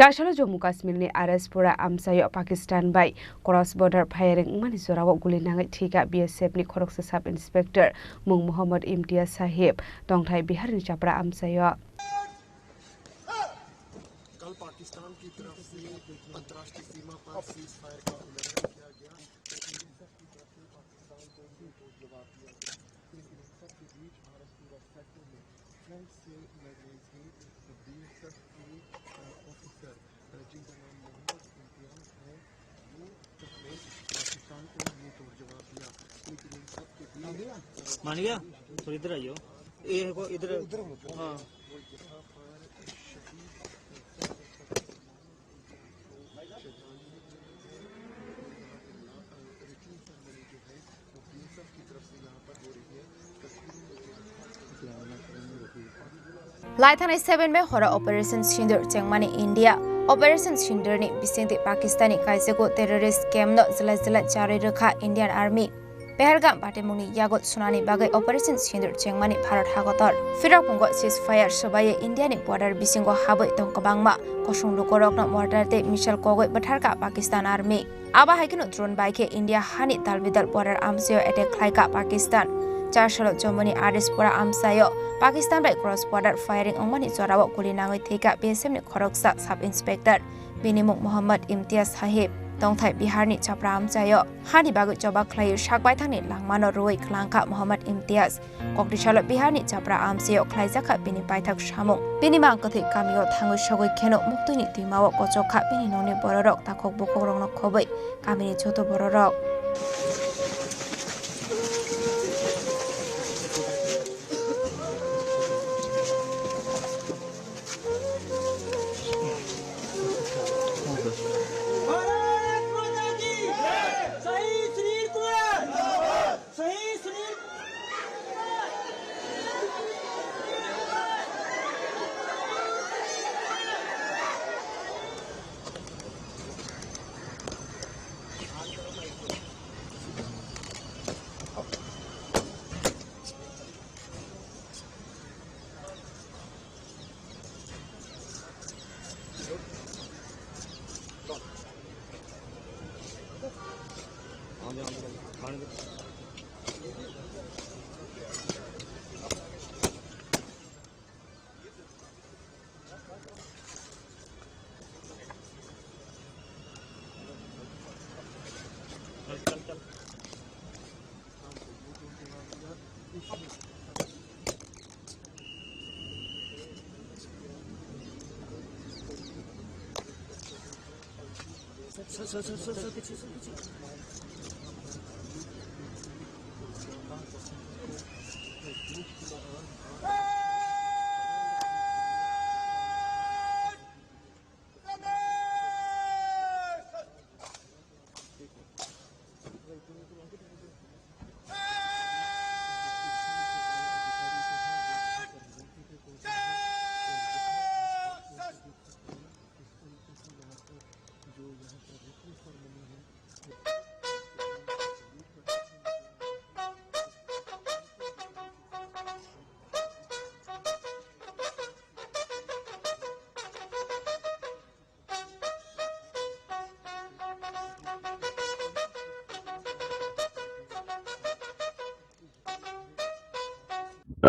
Chashalo Jammu Kashmir ni Arespura Amsayo Pakistan by cross border firing mani Zorawa Gulinang Tiga BSF ni Khoroksa Sub Inspector Mung Muhammad Imtiaz Sahib Dongthai Bihar ni Chapra Amsayo कल पाकिस्तान की तरफ से अंतर्राष्ट्रीय सीमा पर cease fire का उल्लंघन किया गया लेकिन इन सब की तरफ से पाकिस्तान को मुंहतोड़ जवाब दिया गया लेकिन इन सब के बीच आरएसपुरा सेक्टर में फ्रंट से लड़ रही थी बीएसएफ के ऑफिसर जिनका नाम मोहम्मद इम्तियाज है वो सबने पाकिस्तान को मुंहतोड़ जवाब दिया लेकिन इन सब के बीच मान गया तो इधर आइयो इधर हाँ यहाँ पर लाइथान 7 में होरा ऑपरेशन सिंदूर चेंगमानी इंडिया ऑपरेशन सिंदूर नि बिसिंगति पाकिस्तानी काइसेको टेररिस्ट कैम्प न जला जला जारी रखा इंडियन आर्मी पहलगाम बाटेमुंगनि यागत सुनानी बागै ऑपरेशन सिंदूर चेंगमानी भारत हागतर फिराकुंगो सीज फायर सबाये इंडियानि बॉर्डर बिसिंगो हाबै तंकबांगमा कसुं लुकोरकन मर्डर ते मिसाइल कोगै बठारका पाकिस्तान आर्मी आबा हाइकिनो ड्रोन बाइके इंडिया हानि दालबिदाल बॉर्डर आमसेयो अटैक खाइका पाकिस्तान चारशलो जमुनी आरएसपुरा आमसायो पाकिस्तान बाय क्रॉस बॉर्डर फायरिंग अंगमानि जोराव गुलिनाङै थैका बीएसएफ नि खरकसा सब इंस्पेक्टर बिनिमुख मोहम्मद इम्तियाज साहिब दंथाय बिहारनि छाप्रा आमसायो हानि बागै जवाब खलायो शाकबायथांनि लांमानो रोय खलांखा मोहम्मद इम्तियाज कक्टिसालो बिहारनि छाप्रा आमसायो खलायजाखा बिनि पाइथाक सामुं बिनि मांकथै गामियाव थाङै सगै खेनो मुक्तनि दिमाव कचखा बिनि ननि बररक ताखक बखक रंनो खबै गामिनि छोटो बररक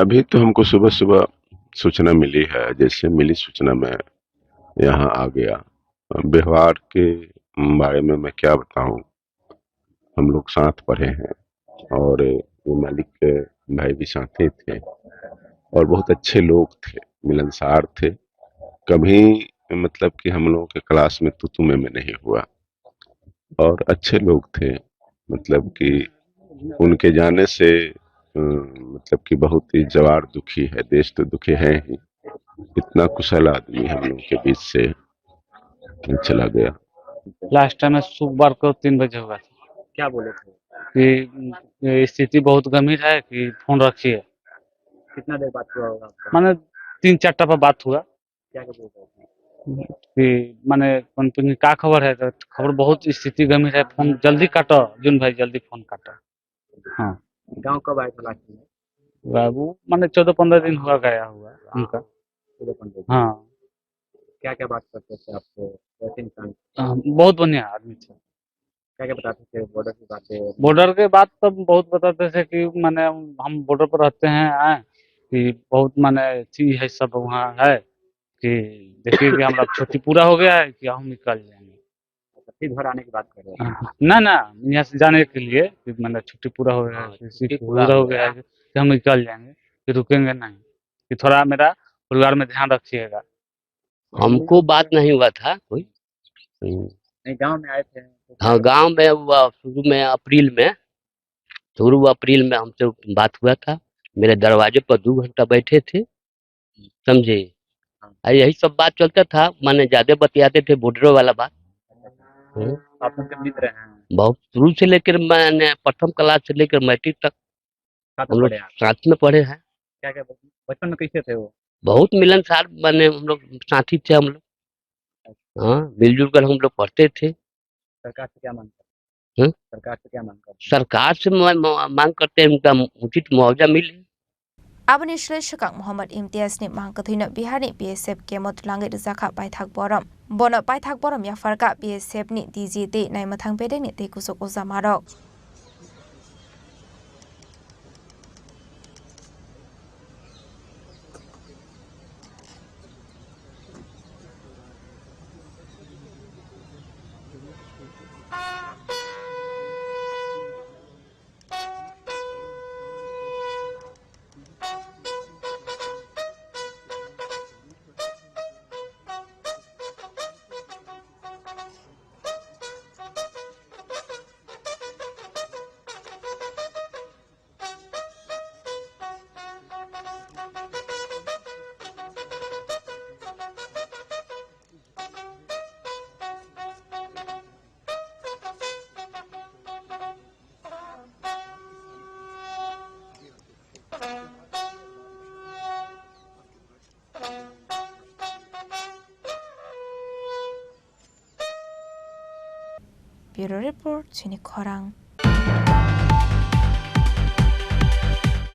अभी तो हमको सुबह सुबह सूचना मिली है। जैसे मिली सूचना में यहाँ आ गया। व्यवहार के बारे में मैं क्या बताऊं, हम लोग साथ पढ़े हैं और वो मालिक के भाई भी साथ ही थे और बहुत अच्छे लोग थे, मिलनसार थे। कभी मतलब कि हम लोगों के क्लास में तू में नहीं हुआ और अच्छे लोग थे। मतलब कि उनके जाने से मतलब कि बहुत ही जवार दुखी है, देश तो दुखी है ही। इतना कुशल आदमी हम लोग के बीच से चला गया। लास्ट टाइम सोमवार को 3 बजे हुआ था। क्या बोले थे? कि स्थिति बहुत गंभीर है कि फोन रखिए। कितना देर बात हुआ होगा आपका? माने 3-4 टपा बात हुआ क्या बोल रहे थे? कि माने कंपनी का खबर है, तो खबर बहुत स्थिति गंभीर है, फोन जल्दी काटो जुन भाई, जल्दी फोन काटो। हाँ, गांव कब आए थे लास्ट में? बाबू माने 14-15 दिन हुआ गया हुआ उनका। 14-15 दिन। हाँ, क्या क्या बात करते थे आपसे, कैसे इंसान, बहुत बढ़िया आदमी थे। क्या क्या बताते थे, बॉर्डर की बातें? बॉर्डर के बात तो बहुत बताते थे कि माने हम बॉर्डर पर रहते हैं कि बहुत माने चीज है सब वहाँ है कि देखिए कि हमारा छुट्टी पूरा हो गया है कि हम निकल जाएंगे। फिर घर आने की बात कर रहे हैं? ना ना, यहाँ से जाने के लिए कि मैंने छुट्टी पूरा हो गया है, हाँ, किसी छुट्टी को पूरा पूरा हो हो गया है कि हम निकल जाएंगे, कि रुकेंगे नहीं, कि थोड़ा मेरा परिवार में ध्यान रखिएगा। हमको बात नहीं हुआ था कोई। नहीं, गांव में आए थे तो हाँ, गांव में हुआ शुरू में अप्रैल में हमसे बात हुआ था। मेरे दरवाजे पर 2 घंटा बैठे थे, समझे। यही सब बात चलता था, माने ज्यादा बतियाते थे बॉर्डर वाला बात। आप उनके मित्र हैं, बहुत शुरू से लेकर मैंने प्रथम क्लास से लेकर मैट्रिक तक साथ हम में लोग पढ़े आप? साथ में पढ़े हैं। क्या क्या बचपन में कैसे थे वो? बहुत मिलनसार बने हम लोग, साथी थे हम लोग। हाँ, मिलजुल कर हम लोग पढ़ते थे। सरकार से क्या मांग हम्म? सरकार से क्या मांग करते सरकार से मांग करते हैं उनका उचित मुआवजा मिले। Abani Shleshakang Muhammad Imtiaz ni Mangkathina Bihar ni BSF Kemot Langit Zaka Paithak Borom. Bono Paithak Borom ya farka BSF ni DGT nai mathang pedeng ni tekusok uzamarok. Bureau Report, Sini Korang.